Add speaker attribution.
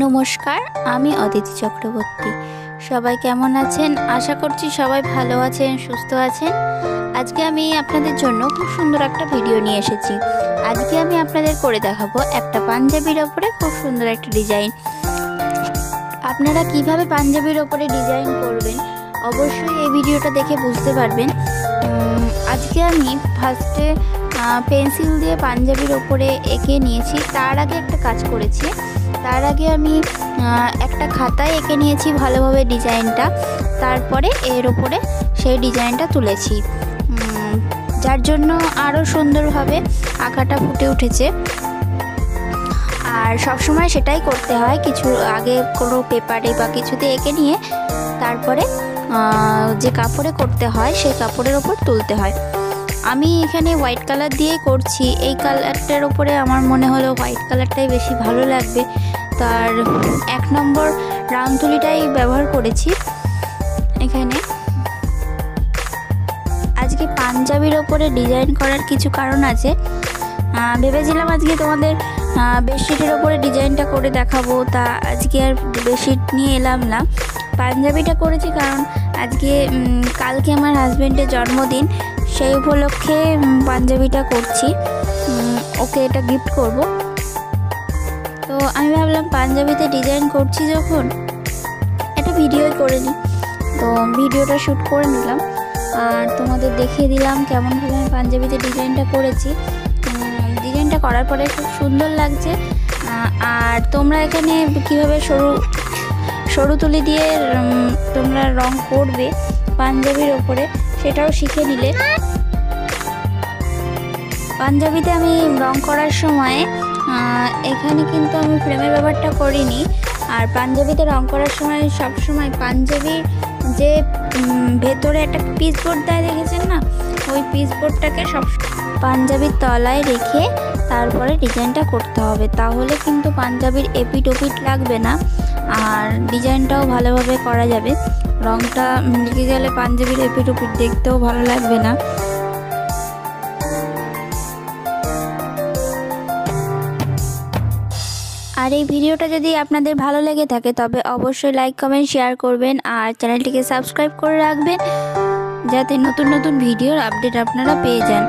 Speaker 1: নমস্কার, আমি অদিতি চক্রবর্তী। সবাই কেমন আছেন? আশা করছি সবাই ভালো আছেন, সুস্থ আছেন। আজকে আমি আপনাদের জন্য খুব সুন্দর একটা ভিডিও নিয়ে এসেছি। আজকে আমি আপনাদের করে দেখাবো একটা পাঞ্জাবির ওপরে খুব সুন্দর একটা ডিজাইন। আপনারা কিভাবে পাঞ্জাবির ওপরে ডিজাইন করবেন অবশ্যই এই ভিডিওটা দেখে বুঝতে পারবেন। আজকে আমি ফার্স্টে পেন্সিল দিয়ে পাঞ্জাবির ওপরে এঁকে নিয়েছি। তার আগে একটা কাজ করেছি, তার আগে আমি একটা খাতায় এঁকে নিয়েছি ভালোভাবে ডিজাইনটা, তারপরে এর ওপরে সেই ডিজাইনটা তুলেছি, যার জন্য আরও সুন্দরভাবে আঁকাটা ফুটে উঠেছে। আর সবসময় সেটাই করতে হয়, কিছু আগে কোনো পেপারে বা কিছুতে এঁকে নিয়ে তারপরে যে কাপড়ে করতে হয় সেই কাপড়ের ওপর তুলতে হয়। আমি এখানে হোয়াইট কালার দিয়েই করছি। এই কালারটার ওপরে আমার মনে হলো হোয়াইট কালারটাই বেশি ভালো লাগবে, তার 1 নম্বর রাউন্ড তুলিটাই ব্যবহার করেছি এখানে। আজকে পাঞ্জাবির ওপরে ডিজাইন করার কিছু কারণ আছে। ভেবেছিলাম আজকে তোমাদের বেডশিটের ওপরে ডিজাইনটা করে দেখাবো, তা আজকে আর বেডশিট নিয়ে এলাম না। পাঞ্জাবিটা করেছি কারণ আজকে কালকে আমার হাজব্যান্ডের জন্মদিন, সেই উপলক্ষে পাঞ্জাবিটা করছি, ওকে এটা গিফট করব। তো আমি ভাবলাম পাঞ্জাবিতে ডিজাইন করছি যখন একটা ভিডিওই করে নিই, তো ভিডিওটা শ্যুট করে নিলাম আর তোমাদের দেখিয়ে দিলাম কেমনভাবে আমি পাঞ্জাবিতে ডিজাইনটা করেছি। ডিজাইনটা করার পরে খুব সুন্দর লাগছে। আর তোমরা এখানে কীভাবে সরু তুলি দিয়ে তোমরা রং করবে পাঞ্জাবির ওপরে সেটাও শিখে নিলে। পাঞ্জাবিতে আমি রং করার সময় এখানে কিন্তু আমি ফ্রেমের ব্যাপারটা করিনি। আর পাঞ্জাবিতে রং করার সময় সবসময় পাঞ্জাবির যে ভেতরে একটা পিস বোর্ড দেয় দেখেছেন না, ওই পিস বোর্ডটাকে সব পাঞ্জাবির তলায় রেখে তারপরে ডিজাইনটা করতে হবে, তাহলে কিন্তু পাঞ্জাবির এপিট ওপিট লাগবে না আর ডিজাইনটাও ভালোভাবে করা যাবে। রংটা লেগে গেলে পাঞ্জাবির এপিট ওপিট দেখতেও ভালো লাগবে না। আর এই ভিডিওটা যদি আপনাদের ভালো লেগে থাকে তবে অবশ্যই লাইক কমেন্ট শেয়ার করবেন আর চ্যানেলটিকে সাবস্ক্রাইব করে রাখবেন, যাতে নতুন নতুন ভিডিওর আপডেট আপনারা পেয়ে যান।